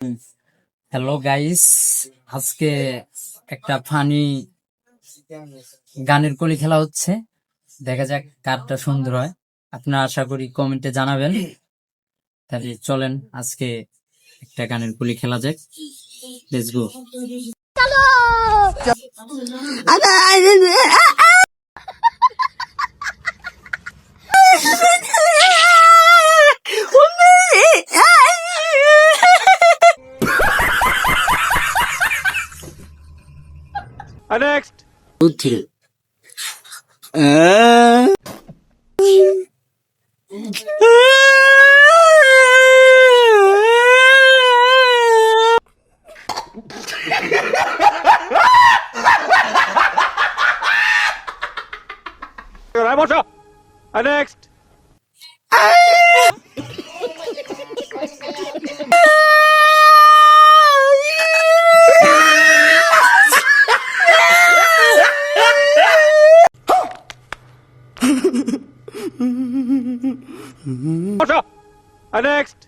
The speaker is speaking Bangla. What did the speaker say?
হ্যালো গাইস, আজকে একটা ফানি গানের কলি খেলা হচ্ছে। দেখা যাক কারটা সুন্দর হয়। আপনারা আশা করি কমেন্টে জানাবেন। তাহলে চলেন আজকে একটা গানের কলি খেলা যাক। Let's go. Next. বুদ্ধি Ramosha. Next. Ramosha. Next.